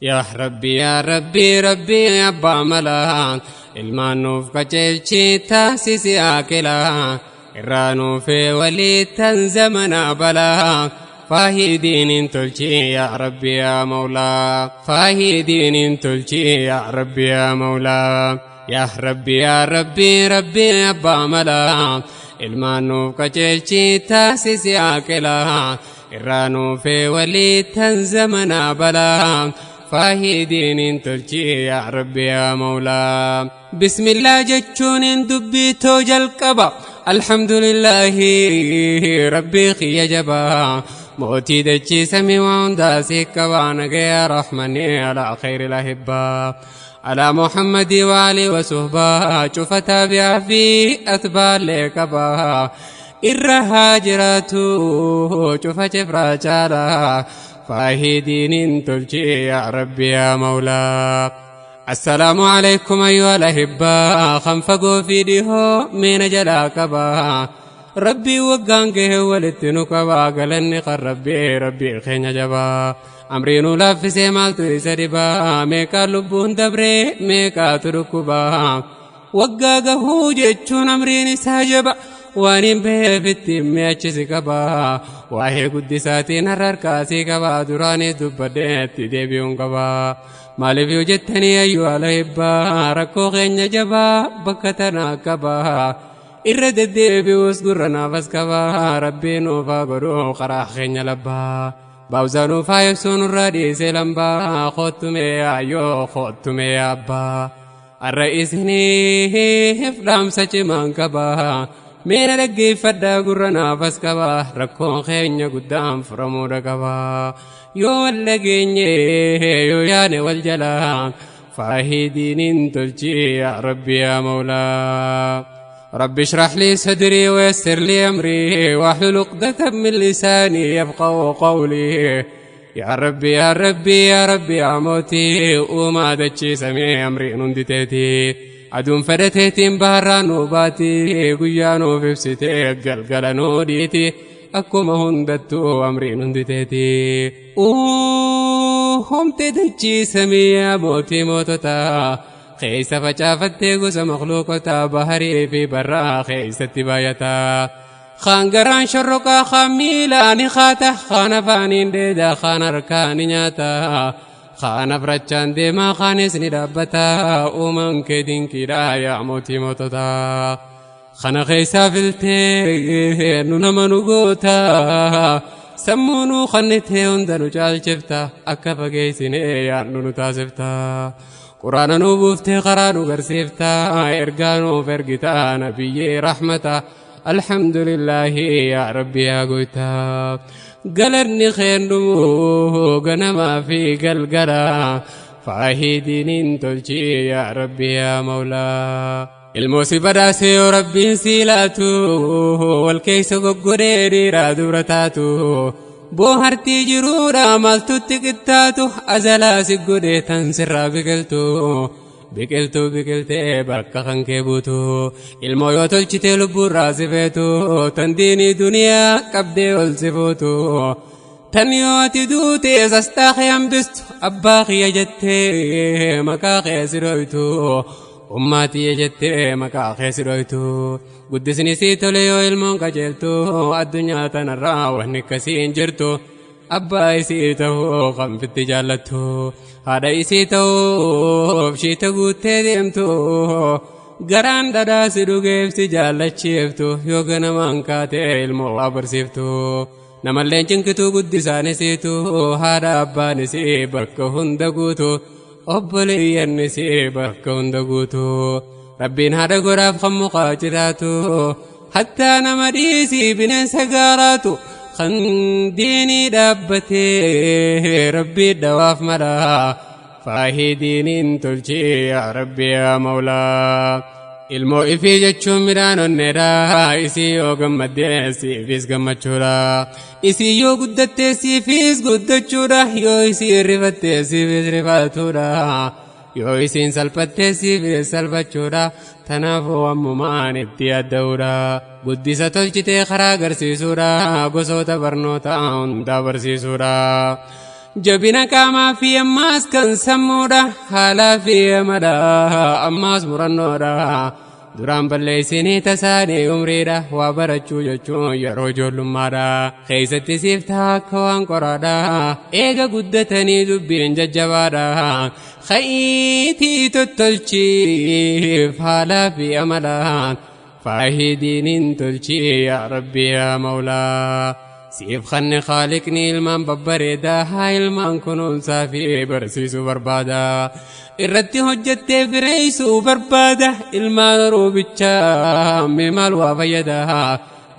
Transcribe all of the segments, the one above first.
يا ربي يا ربي ربي أبا ملا المانوف كجلشي تاسيسي آكلا إرانو في ولي تنزمنا بلا فاهي دين تلشي يا ربي يا مولا فاهي دين تلشي يا ربي يا مولا يا ربي يا ربي ربي أبا ملا المانوف كجلشي تاسيسي آكلا إرانو في ولي تنزمنا بلا فاهي دين تلشي يا ربي يا مولا بسم الله جتشون دبي توجل كبا الحمد لله ربي خي جبا موتي دجي سمي وعنداسي كبا نجي رحمني على خير الأحبة على محمد وعلي وصحبه شفتا بها في أتبال لكبا الرهاجراتو شوف جفرا جالا فاهي دين تلجي يا ربي يا مولا السلام عليكم أيها الأحبة خنفقوا في ديهو من جلاكبا ربي وقانقه ولتنكبا قلني ربي ربي خين جبا أمرينو لافسي مالتو يسربا ميكا لبون دبري ميكا تركبا وقاقه جيتشون أمريني ساجبا وانين بيفتي ميachisi kaba wahe guddisaatiin hararkaasii kaba duraanii dubbadeetti deebi'uun kaba maaliif yoo jettanii ayyuu alahibbaa rakkoo keenya jabaa bakka tanaa kaba irra deddeebi'uus gurra naafas kaba rabbiin nuufaa godhuu karaa keenya labbaa baawusaa nuufaa ibsuu nurraa dhiisee lambaa koottumee ayyoo koottumee abbaa arra isiniif dhaamsa cimaan kaba meena dhaggeeffadhaa gurra naafas qaba rakkoon keenya guddaan furamuudha qaba yoo wal dhageenye yoo yaane wal jalaa faahii diiniin tolchii yaa rabbi yaa mawlaa رب اشرح لي صدري ويسر لي أمري واحلل عقدة من لساني يفقهوا قولي يا ربي يا ربي يا ربي يا موتي وما دتشي سمي أمري نندتي أدون فدتين بهرانو باتي قيانو ففستي قلقلنو ديتي أكما هندتو أمري نندتي هم تدتشي سمي موتي موتتا خيس فجافتي قس مخلوقتا بهري في برا خيس تبايتا خانقران شرقا خميلاني خاته خان فانين ديدا خان ركاني نياتا خان فرچان دي ما خانسني دابتا ومن كدين كدا يا موتي موتتا خان خيسا فلتي نونمنو قوتا سمونو خنته اندنو جال شفتا اكفا قيسيني يا نونو تاسفتا قرآن نوبوفتي قرآن غرسيفتا إرقانو فرقتا نبي رحمتا الحمد لله يا ربي يا قويتا قلرني خير نمو قنما في قلقلا فاهدين تلجي يا ربي يا مولا الموسيبة داسي ربي سيلاتو والكيس قريري رادورتاتو بوهرتي جرورا مالتو تكتاتو أزلا سيقودي تنسر بقلتو بقلتي بركة خنكي بوتو المويو تلچتي لبو رازفيتو تنديني دنيا قبدي والسفوتو تنيواتي دوتي سستاخي أمدستو أباخي يجتي مكاخي سرويتو أماتي يجتي مكاخي سرويتو قدسني سيتو ليو المون قجلتو الدنيا تنرى وهنك سين جرتو أبا سيتو خم في التجالتو هذا سيتو بشيتو قوتي ديمتو قران دادا سيدو قيف سجالة شيفتو يوغن مانكاتي المو أبرسيفتو نمالين جنكتو قدساني سيتو هذا أبا نسي بركو هندقوتو أبلي النسي بركو هندقوتو ربين هذا قراف خم قاجراتو حتى نمديسي بنين سقاراتو خنديني دابتي ربي الدواف ملا فاهدين تلجي يا ربي يا مولا الموئفي جتشو ميرانو الندا إسيو قمديسي فيس قمتشورا إسيو قدتيسي فيس قدتشورا يو إسي رفتيسي فيس رفاتورا yoo isin salphatteessi fi salphachuudha tanaafuu ammumaan itti adda'uudha guddisa tolchitee karaa agarsiisuudha gosoota barnoota hundaa barsiisuudha جبنا كما في أماس كان سمودا حالا في أمدا أماس مرنودا duraan balleessinii tasaanii umriidha waa barachuu jechuun yeroo ijoollummaadha keessatti siif akka waan qoraadha eega guddatanii dubbiin jajjabaadha khayiitii tottolchiif haalaa fi amalaan faahidiiniin tolchii yaa rabbi yaa mawlaa siif khanni khaaliqni ilmaan babbareedaa haa ilmaan kunuunsaa fi barsiisuu barbaada irratti hojjettee fireessuu barbaada ilmaan ruubichaa maal waa fayyada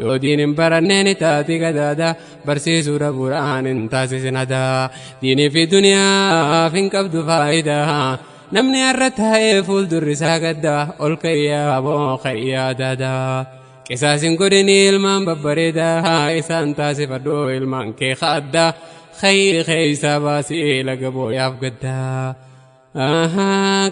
yoo diin hin baranneen taati gadaada barsiisuu dhabuudhaan hin taasisin hadaa diinii fi duniyaaf hin qabdu faayidaa namni har'a taa'ee fuuldurri isaa gadda ol kayyaa boo kayyaa daadaa qisaasin godhanii ilmaan babbareedaa isaan taasifadhu ilmaan kee kaadda khayri keeysaa baasii laga booyaaf gaddaa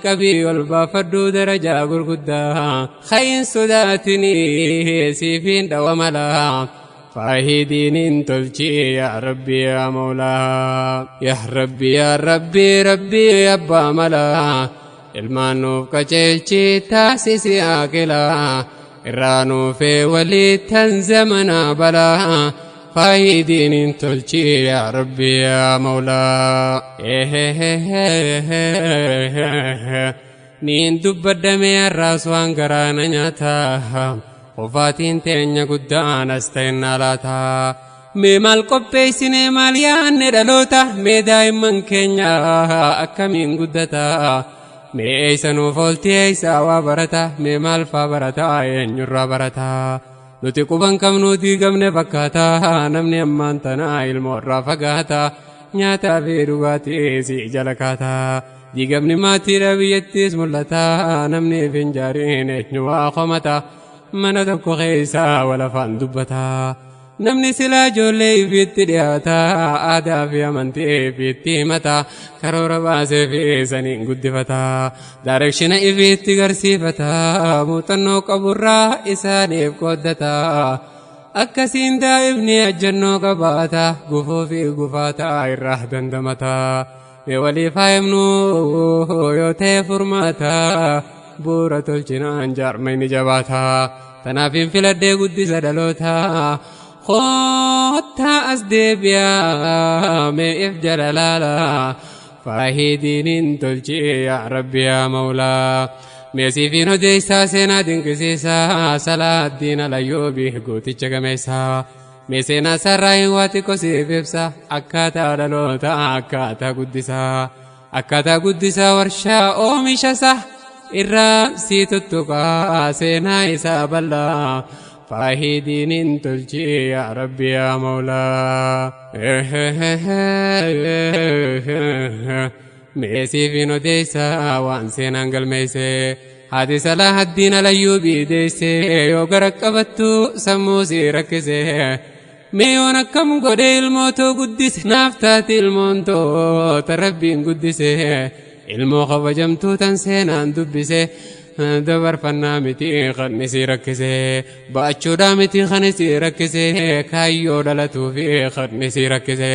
qabii ol baafadhu darajaa gurguddaa khayrin sodaatinii siifiin dhawa malaa faahidiiniin tolchii yaa rabbi yaa mawlaa yaa rabbi rabbi abbaa malaa ilmaan nuuf qaceelchii taasisi aaqilaa irraa nuufee waliittan zamanaa balaa faayidiiniin tolchii yaa rabbi yaa mawlaa niin dubbadhame har'aas waan garaana nyaataa qofaatiin teenya guddaan as ta'ennaa laataa mee maal qopheessine maal yaanne dhaloota mee daa'imman keenya akkamiin guddataa mee eeysa nuuf ooltii eeysa waa barata mee maal faa barataa eenyurraa barataa nuti quban qabnuutii gamne fakkaataa namni ammaan tanaa ilmoorraa fagaataa nyaataa fi dhugaatii si jala kaataa diigamni maatiidha biyyattiis mul'ataa namni finjaariin eenyu waa qomataa mana tokko keessaa walafaan dubbataa namni silaa ijoollee ifiitti dhiyaataa aadaa fi amantii ifiitti himataa karoora baasee fi saniin guddifataa daarekshina ifiitti garsiifataa muuxannoo qaburraa isaaniif qooddataa akkasiin daa'imni ajjannoo qabaataa gufuu fi gufaataa irraa dandamataa mee waliif haa himnu yoo ta'e furmaataa bu'uura tolchinaan jaarmayni jabaataa tanaaf hin filadhee guddisa dhalootaa kottaa as deebi'aa mee if jala laalaa faahidiiniin tolchii yaa rabbi yaa mawlaa mee siifiin odeessaa seenaa dinqisiisaa salaaddiin alayyoobii gooticha gameessaa mee seenaa sarraayin waa xiqqoo siif ibsa akkaataa dhalootaa akkaataa guddisaa warshaa oomishasaa irraa sii tuttuqaa seenaa isaa bal'aa faahidiiniin tolchii yaa rabbi yaa mawlaa mee siifiin odeessaa waan seenaan galmeeyse haati salaahaddiin alayyuubii deessee yoo gara qabattu sammuu sii rakkise mee yoon akkam godhe ilmootoo guddise naaf taati ilmoontoota rabbiin guddise ilmoo kabajamtuu tan seenaan dubbise dabarfannaa miti kan isii rakkise ba'achuudhaa miti kan isii rakkise kaayyoo dhalatuu fi kan isii rakkise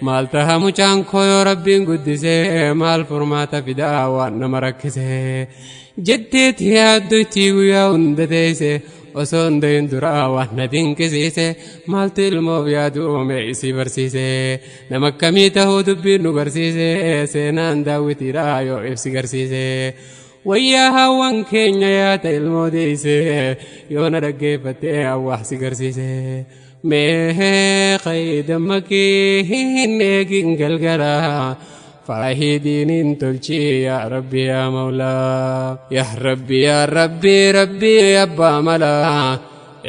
maal taha mucaan koo yoo rabbiin guddise maal furmaata fidaa waan nama rakkise jetteeti yaaddu itti guyyaa hunda teeyse osoo hundayin duraa waan na dinqisiise maaltu ilmoof yaadu mee isii barsiise nama akkamii tahuu dubbiin nu barsiise seenaan daawwitiidha yoo ibsi garsiise wayyaa hawwan keenya yaata ilmoo deeyse yoo na dhaggeeffattee hawwaasi garsiise mee qaydamakii hin eegin galgalaa faahidiiniin tolchii yaa rabbi yaa mawlaa yaa rabbi abbaa malaa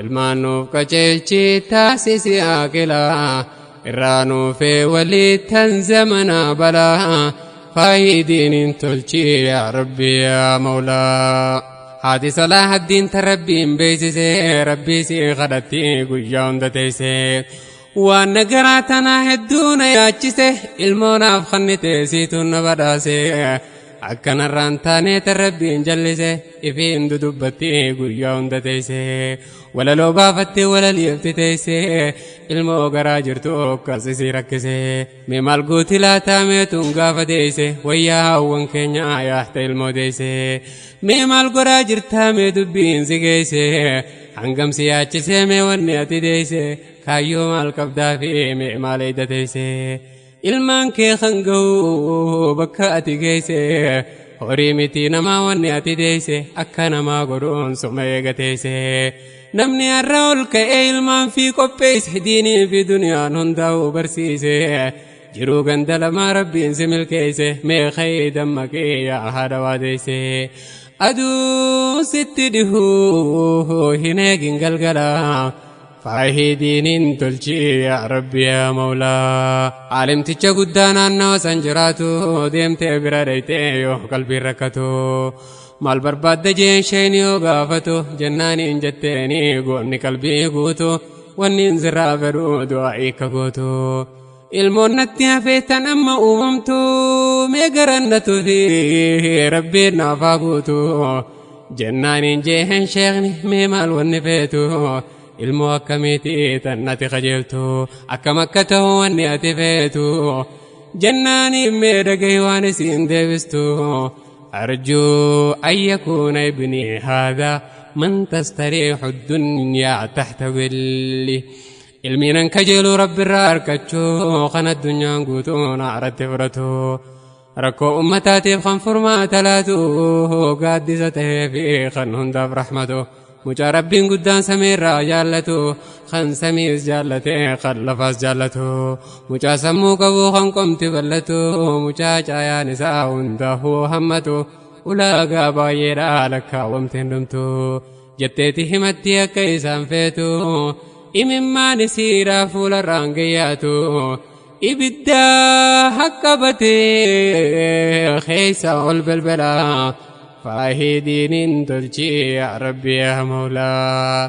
ilmaan nuuf qaceelchii taasisi aaqilaa irraa nuufee waliittan zamanaa balaa faahidiiniin tolchii yaa rabbi yaa mawlaa haati salaahaddiin ta rabbiin beeksise rabbii si kadhatti guyyaa hunda teeyse waan nagaraa tanaa hedduu na yaachise ilmoonaaf kannite siituun na badhaase أكن الرانتاني تربين جلسه إفين دبتي قيون دتيسه ولا لو بافتي ولا ليفتيسه الموغرا جرتو كاسسي ركسه ممال قوتي لا تاميتون قافتيسه ويا وان كنيا يحتي الموديسه ممال قرا جرتامي دبين زيسه hangam siyaachisee mee wanni ati deeyse kaayyoo maal qabdaa fi mee maal eeydateeyse ilmaan kee kan ga'u bakka ati geeyse horii miti namaa wanni ati deeyse akka namaa godhuun suma eegateeyse namni har'a ol ka'ee ilmaan fi qopheeyse diinii fi duniyaan hundaa'uu barsiise jiruu ganda lamaa rabbiin si milkeeyse mee khayii dammaqee yaa haadha waadeeyse aduu sitti dhihuu hin eegin galgala faahidiinin tolchii yaa rabbi yaa mawlaa aalimticha guddaa naannawa san jiraatu deemtee bira dhayxee yoo qalbiin rakkatu maal barbaadda jeen sheen yoo gaafatu jennaaniin jetteeni goonni qalbii guutu wanniin sirraa fedhu du'aa'ii akka gootu ilmoon natti hafeetan amma uumamtu mee garannatu fi rabbiin naafaa guutu jennaaniin jeen sheekni mee maal wanni feetu ilmoo akkamiiti tan nati qajeeltu akkam akka ta'u wanni ati feetu jennaaniin mee dhagahi waan isiin deebistu arjuu an yakuuna ibnii haadha man tastariixu addunyaa taxta willi ilmiinan kajeeluu rabbiirraa harkachuu kan addunyaan guutuun haaratti fudhatu rakkoo ummataatiif kan furmaata laatu gaaddisa ta'ee fi kan hundaaf rahmatu mucaa rabbiin guddaan samiirraa jaallatu kan samiis jaallate kan lafaas jaallatu mucaa sammuu qabu kan qomti bal'atu mucaa caayaan isaa hundaafuu hammatu ulaagaa baay'eedhaa lakkaawwamteen dhumtu jetteeti himatti akka isaan feetu imimmaan isiidhaa fuularraan gayyaatu ibiddaa haqqabatee keessa ol belbelaa faahidiinin tolchii yaa rabbi yaa mawlaa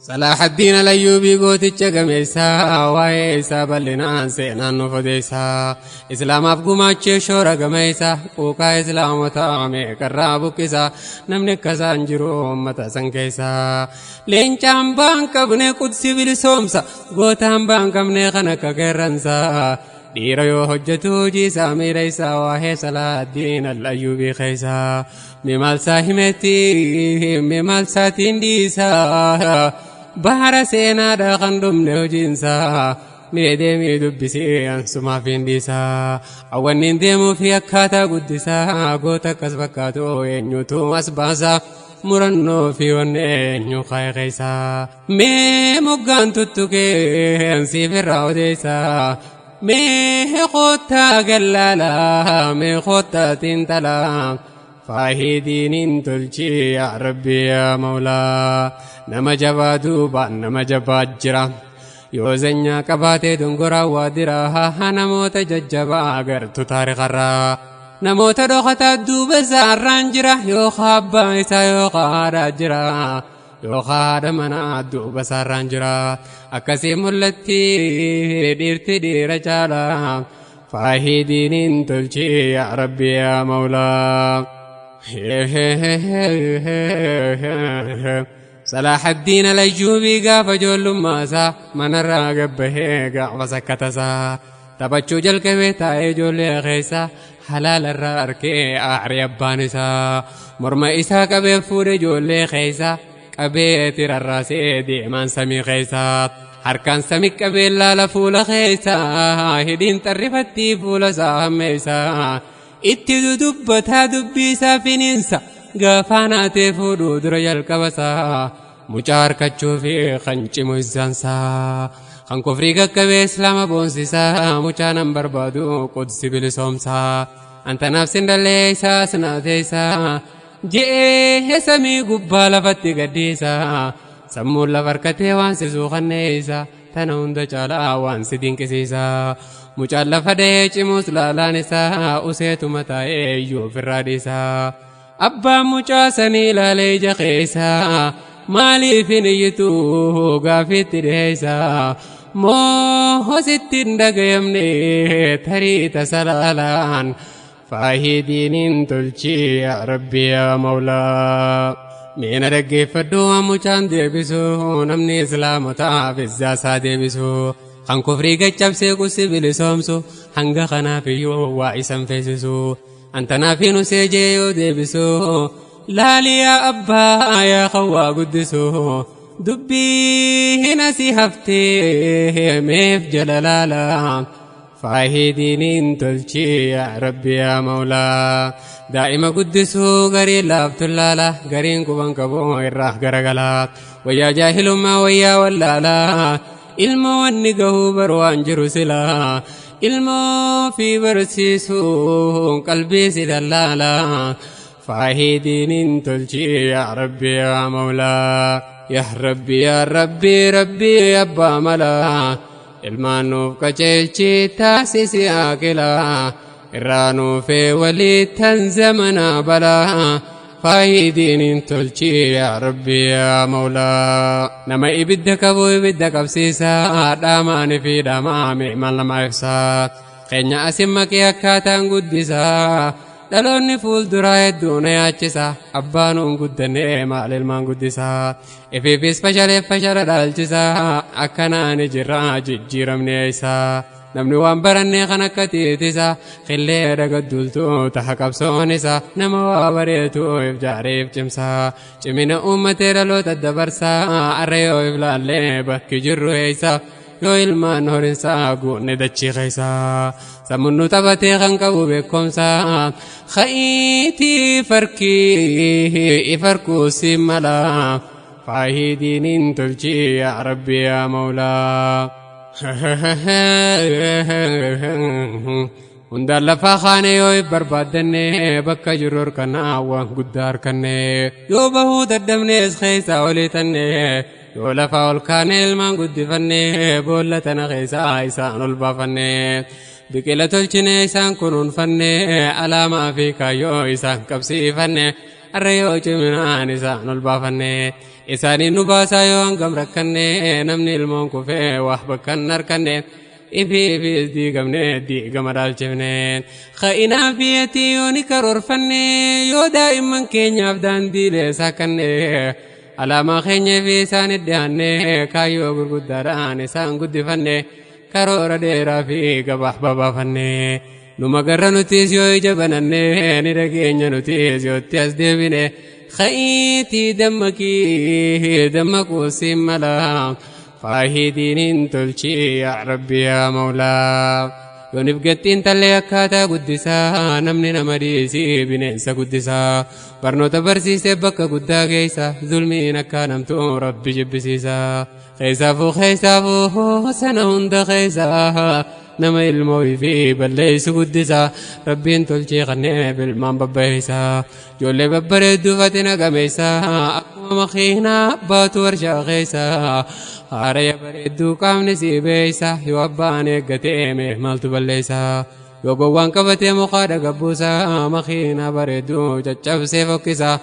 صلاح الدين الأيوبي قوتي قميسا وايسا بلنان سينان نفديسا إسلام أفقما تشيشورا قميسا قوكا إسلام وطامي قرابو كيسا نمنك سانجرو أمتا سنكيسا لين چامبان كبني قدسي بلسومسا قوتان بان كبني خنك كيرنسا ديرا يو حجتو جيسا ميريسا واهي صلاح الدين الأيوبي خيسا ممال ساهمتي ممال ساتين ديسا بحر سينا دا خندم نو جنسا ميدي ميدو بسي انسما فين ديسا اوانين ديمو في اكاتا قدسا قوتا كسبكاتو ينيوتو اسباسا مرنو في ونينيو خاي خيسا مي مقان تتوكي انسي في الراو ديسا مي خوتا قلالا مي خوتا تنتلا فاهدين تلشي يا ربي يا مولا نما جبا دوبا نما جبا جرا يوزنيا كباتي دنگرا وادرا ها نموت ججبا غرتو تاريخ را نموت دوختا دوبا زاران جرا يو خابا إسا يو خادا جرا يو خادا منا دوبا ساران جرا أكسي ملتي ديرتي دير جالا فاهدين تلشي يا ربي يا مولا صلاح الدين الأيوبي قاف جول ماسا من الراقب به قاف سكتسا تبچو جل كبيتا جول خيسا حلال الراركي أعري أبانسا مرمى إسا كبه فور جول خيسا كبه تر الراسي ديمان سمي خيسا harkaan sami qabeellaa la fuula keessaa hidhiin xarrifattii fuula isaa hammeessaa itti dudubbataa dubbiisaa finiinsa gaafaan haatee fuudhuu dura jalqabasaa mucaa harkachuu fi kan cimu isaansaa kan kufrii qaqqabee islaama boonsisaa mucaa nan barbaadu qudsi bilisoomsaa antanaaf sindallee isaa sinaateessaa je'ee samii gubbaa lafatti gaddiisaa sammuun lafa harkatee waan sisuu kanneessa tana hunda caalaa waan si dinqisiisa mucaan lafa dhahee cimus laalaan isaa useetuma taa'ee iyyuu ofirraa dhiisa abbaan mucaa sanii ilaalee ija keessa maaliif hin iyyitu gaafiitti dhiheessa moo sittin dhagayamne tarii tasalaalaan faahidiinin tolchii yaa rabbi yaa mawlaa meena dhaggeeffadhu mucaan deebisu namni islaamotaaf izzaasaa deebisu kan kufrii gaccabsee qusi bilisoomsu hanga kanaafiyyuu waa isan feesisu antanaafii nu seejee yoo deebisu laali yaa abbaa yaa khawwaa guddisu dubbii hina si haftee meef jalalaala faahidiinin tolchii yaa rabbi yaa mawlaa daa'ima guddisuu garii laaftullaala gariin quban qabu irraa garagalaa wayyaa jaahilummaa wayyaa wallaalaa ilmoo wanni gahuu baru waan jiru silaa ilmoo fi barsiisuu qalbii si dallaalaa faahidiinin tolchii yaa rabbi yaa mawlaa yaa rabbi rabbi abbaa malaa ilmaan nuuf qajeelchii taasisi aaqilaa irraa nuufee waliittan zamanaa balaa faayidiinin tolchii yaa rabbi yaa mawlaa nama ibidda qabu ibidda qabsiisaa dhaamaani fi dhaamaame maal nama ibsaa keenya asin maqee akkaataan guddisaa dhaloonni fuulduraa hedduu na yaachisa abbaanuun guddanne maal ilmaan guddisaa ifiifis fashara dhaalchisaa akkanaani jirraa jijjiiramne isaa namni waan barannee kan akka tiitisa khillee dhagaddultuu taha qabsoon isa nama waa bareetuuf jaareef cimsaa cimina uummatee dhaloota dabarsaa arra yoo iflaallee bakki jirru eeysa yoo ilmaan horinsaa guunne dachii keeysaa sammunnu taphatee kan qabu beekomsaa kha'iitii farkii ifarkuu si malaa faayidiinin tolchii yaa rabbi yaa mawlaa hundaan lafaa kaane yoo barbaaddanne bakka jirru harkanaa waan guddaa harkanne yoo bahuu daddabnees keeysaa oliitanne yoo lafaa ol kaane ilmaan guddifanne boolla tana keeysaa isaan ol baafanne biqila tolchine isaan kunuunfanne alaamaa fi kaayyoo isaan qabsiifanne arra yoo ciminaan isaan ol baafanne isaanii nu baasaa yoo hangam rakkanne namni ilmoon kufee waa bakkan harkanne ifiifis diigama dhaalchifne kha'inaa biyyatii yoo ni karoorfanne yoo daa'imman keenyaaf daandiilee saakkanne alaamaa keenya fi isaan iddaanne kaayyoo gurguddaadhaan isaan guddifanne karoora dheeraa fi gabaah babaafanne numa garra nutis yoo ija bananne ni dhageenya nutis yootti as deebine kha'iitii dammaquu si malaa faayidiinin tolchii yaa rabbi yaa mawlaa yoonif gattiin tallee akkaataa guddisaa namni nama dhiisii bineensa guddisaa barnoota barsiisee bakka guddaa geessa zulmiin akka namtuu rabbi jibbisiisaa keessaafuu sana hunda keessaa nama ilmoo fi balleessu guddisaa rabbiin tolchii kanneen bilmaan babbaeessaa ijoollee babbareedduu ati nagameessaa akkuma makiinaa abbaatu warshaa keessaa haaraya bareedduu qaamni si beeysa yoo abbaan eeggatee meef maaltu balleessaa yoo gowwaan qabatee mukaa dhagabbuusaa makiinaa bareedduu caccabsee fokkisaa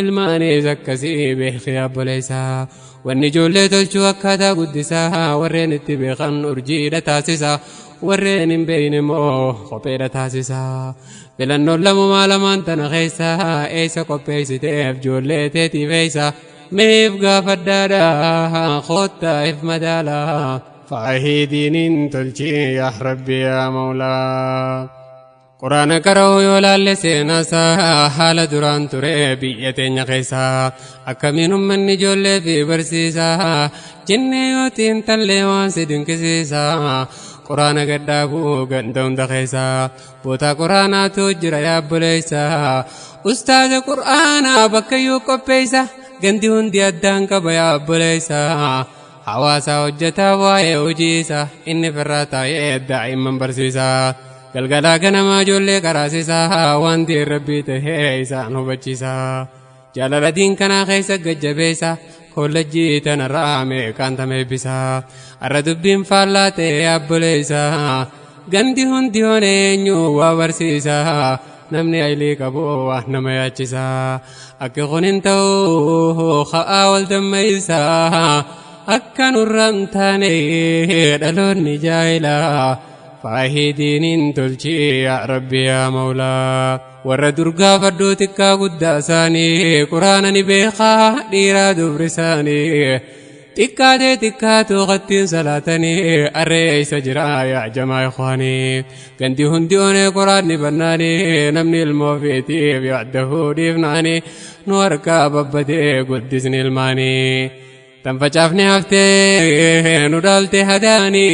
ilmaanis akkasii beekee abboleessaa wanni ijoollee tolchuu akkaataa guddisaa warreen itti beekan urjiidha taasisaa warreen hin beeyne immoo qopheedha taasisaa filannoon lamumaa lamaan tana keessaa eessa qopheessiteef ijoollee teetiif eeysa meef gaafadhaadha koottaa if madaalaa faayidiinin tolchii yaa rabbi yaa mawlaa quraana qara'uu yoo laalle seenaasaa haala duraan ture biyya teenya keessaa akkamiin ummanni ijoollee fi barsiisaa jennee yoo xiinxallee waan si dinqisiisaa quraana gadhaabuu ganda hunda keessaa bootaa quraanaatu jira yaabboleessaa ustaaza quraanaa bakkayyuu qopheessa gandi hundi addaan qaba yaabboleessaa hawaasaa hojjetaa waa'ee hojiisa inni firraa taa'ee daa'imman barsiisaa galgalaa ganamaa ijoollee karaasisaa wanti rabbii tahee isaan hubachiisaa jaalala diin kanaa keessa gajjabeessa kollejjii tanarraa meeqaan tameebbisaa arra dubbiin faallaa ta'ee yaabboleessaa gandi hundi honeenyu waa barsiisaa namni aylii qabu waan nama yaachisaa akka kun hin ta'u ka'aa wal dammeeysaa أكن الرمتاني دلوني جايلا فاهدين تلجي يا ربي يا مولا ورا درقا فردو تكا قداساني قرآنني بيخا ديرا دبرساني تكا تكا تغطي صلاتني أري سجرا يا جماعة إخواني كنتي هنديوني قرآني بناني نمني الموفيتي بيعده ديفناني نوركا ببتي قدسني الماني تنفجافني هفتي ندالتي هداني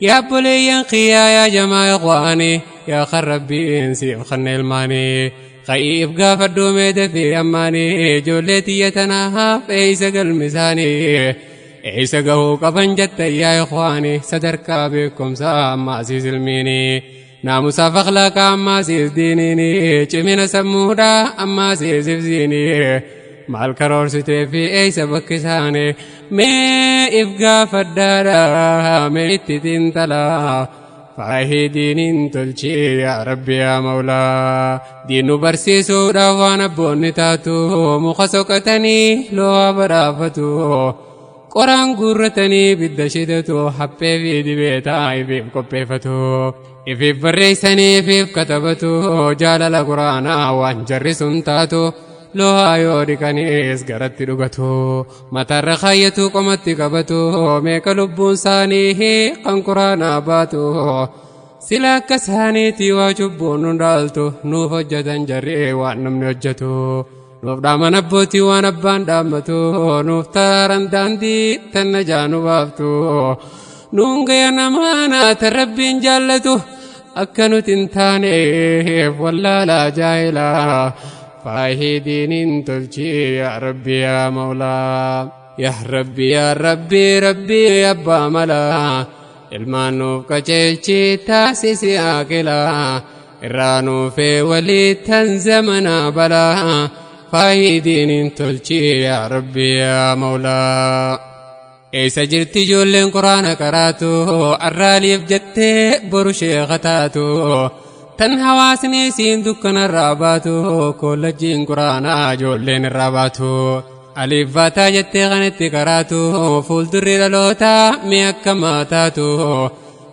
يا بولي ينقيا يا جماعة إخواني يا خربي انسي خلني الماني خيب قافر دوميد في أماني جولتي يتناها في الميزاني عيسى قهو قفن جت يا إخواني صدركا بكم سام عزيز الميني ناموسا فخلاك أما سيز دينيني جمينا سمودا أما سيز فزيني مع الكرور ستفي عيسى بكساني مي إفقا فدارا ميتتين تلا فاهدين تلشي يا ربي يا مولا دينو برسيسو دوانا بوني تاتو مخسوكتني لو برافتو قرآن قرتني بالدشدتو حبي في دبيتا إفيف كبيفتو إفيف بريسني إفيف كتبتو جالال قرآن وانجرسون تاتو لو هايو ديكانيس غرتي دغتو متر خيتو قمتي قبتو ميك لبون سانيه قن قرآن باتو سلاك سانيتي وجبون دالتو نوف جدن جري وانم نجتو نوف دامن ابوتي وانبان دامتو نوف تارن داندي تنجانو بافتو نونغي نمانا تربين جالتو أكنو تنتاني ولا لا جايلا فاهدين تلجي يا ربي يا مولا يا ربي يا ربي ربي يا أبا ملا المانو كجيشي تاسيسي آكلا الرانو في ولي تنزمنا بلا فاهدين تلجي يا ربي يا مولا إيسا جرتي جولين قرآن كراتو الراليف جتي برشي غتاتو تن حواسني سين دكان الراباتو كل جين قرانا جولين الراباتو ألف فاتا جتي غنتي كراتو فول دري للوتا ميكماتاتو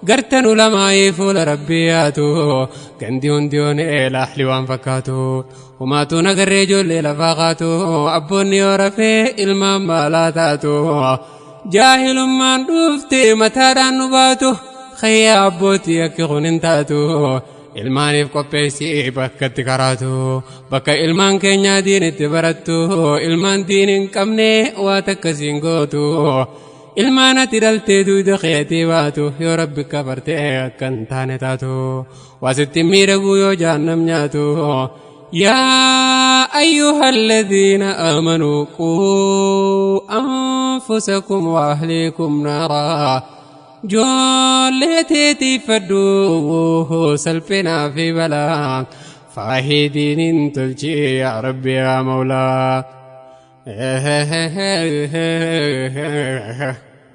قرتن علماء فول ربياتو كنديون ديون الأحلي وانفكاتو وماتو نقر جولي لفاقاتو أبوني ورفي المام بالاتاتو جاهل من دوفتي متاران نباتو خيا أبوتي أكيخون انتاتو ilmaaniif qopheessii bakka itti karaatu bakka ilmaan keenya diin itti barattu ilmaan diin hin qabne waa takkasiin gootu ilmaan ati dhaltee duuda keetii baatu yoo rabbi kafartee akka hin taane taatu waa sitti miidhaguu yoo jahannam nyaatu yaa ayyuha alladhiina aamanuu quu anfusakum wa ahliikum naaraa جولتي فدو سلفنا في بلا فاهدين تلجي يا ربي يا مولا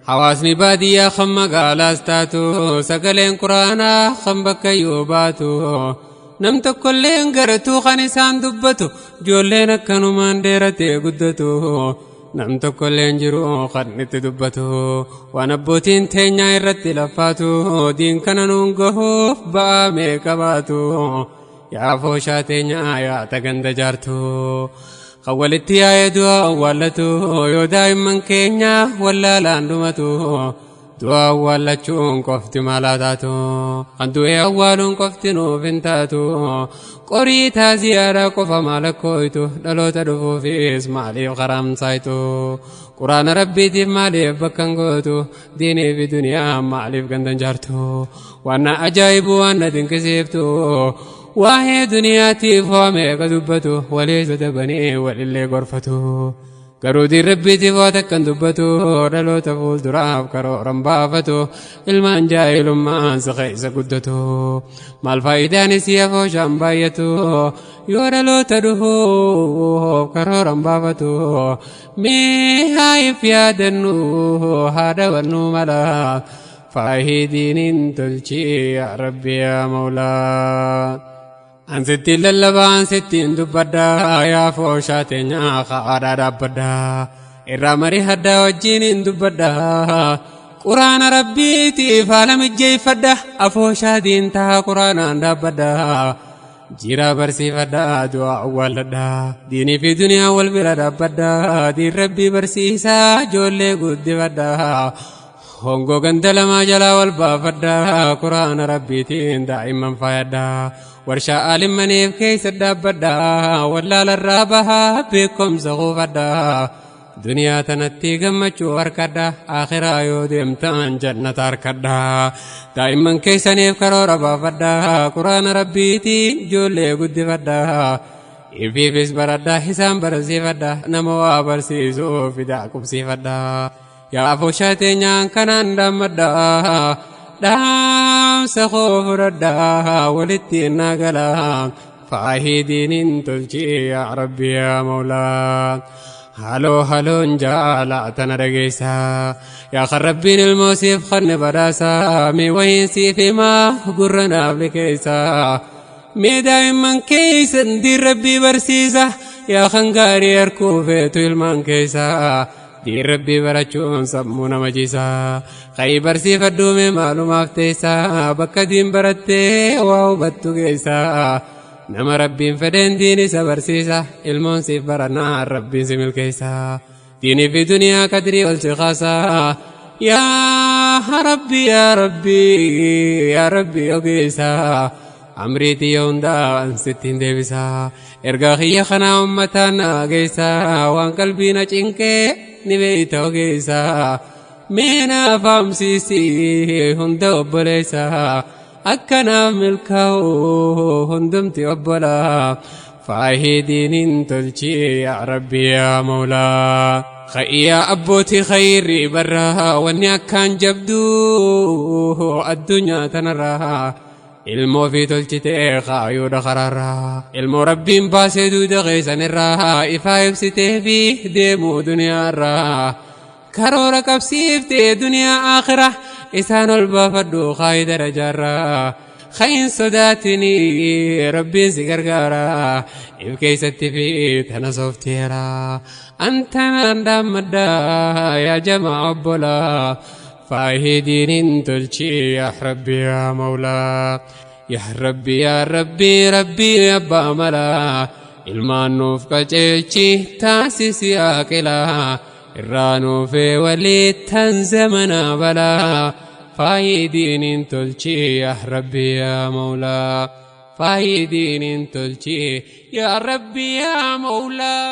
حواسني بادية خم قالاستاتو سقلين قرانا خم بكيوباتو نمت كلين قرتو خانسان دبتو جولين كانوا من ديرتي قدتو نمت كلين جرو خدنت دبتو ونبوتين تينيا الرتي لفاتو دين كان نونغو بامي كباتو يا فوشا تينيا يا تغند جارتو خولتي يا يدوا ولتو يو دايما كينيا ولا لاندمتو دوا ولا چون قفت مالاتاتو انتو اولون قفت نوفنتاتو قريتا زيارة قفا مالكويتو دلو تدفو في اسمالي وغرام سايتو قرآن ربي ديف مالي بكنغوتو ديني في دنيا مالي بكندن جارتو وانا اجايب وانا دنكسيفتو واهي دنياتي فوامي قدبتو وليس دبني وللي غرفتو كرودي ربي تفوتك كان دبتو دلو تفول دراب كرو رمبافتو المان جايل ما سخيس قدتو ما الفايدة نسيفو شامبايتو يورلو تدهو كرو رمبافتو مي هاي فيادنو هذا ونو ملا فاهدين تلشي يا ربي يا مولا أن ستي للبان ستين دبدا يا فوشاتين يا خارا دبدا الرامري هدا وجين دبدا قرآن ربي تفعلم الجيفدا أفوشا دين تها قرآن دبدا جيرا برسي فدا دعاء والدا ديني في دنيا والبلاد بدا دين ربي برسي سا جولي قد فدا هونغو غندل ما جلا والبافدا قرآن ربي تين دائما فيدا ورشا آلم منيف كيس الدبدا ولا للرابها بكم زغوفدا دنيا تنتي غمچو اركدا آخرا يودمتان جنة اركدا دائما كيس نيف كرو ربافدا قرآن ربي تين جولي قد فدا إفي بس بردا حسام برسي فدا نموا برسي زو فدا كبسي فدا يا فوشاتي نيان كنان دمدا دام سخوف ردا ولتي ناقلا فاهدين تلجي يا ربي يا مولا هلو هلو نجالا تنرقيسا يا خربين الموسيف خن براسا مي وينسي فيما قرنا بلكيسا مي دائما كيسا ندير ربي برسيسا يا خنقاري اركو فيتو المان كيسا دي ربي برچون سمونا مجيسا خيبر سي فدومي معلوم افتيسا بكا دين برتي واو بطو كيسا نما ربي فدين ديني سبرسيسا المون سيف برنا ربي سميل كيسا ديني في دنيا كدري والتخاسا يا ربي يا ربي يا ربي وكيسا أمريتي يوندا أنستين ديبسا إرغاخي خنا أمتانا كيسا وان قلبينا چنكي نبيتا وكيسا مينا فامسيسي هندو بليسا أكنا ملكاو هندمتي وبلا فاهدين تلشي يا ربي يا مولا خيا أبوتي خيري برها واني كان جبدو الدنيا تنراها ilmoo fi tolchitee kaayuu dhakararraa ilmoo rabbiin baasee duuda keessanirraa ifaa ibsitee fi deemuu duniyaarraa karoora qabsiiftee duniyaa aakhira isaan ol baafadhu kaayi darajaarraa kayin sodaatinii rabbiin si gargaaraa if keessatti fi tana soofteeraa antanaan dhaammaddaa yaa jamaa obbolaa فاهدين تلشي يا ربي يا مولا يا ربي يا ربي ربي يا باملا المانوف كجيشي تاسيس يا كلا الرانو في ولي تنزمنا بلا فاهدين تلشي يا ربي يا مولا فاهدين تلشي يا ربي يا مولا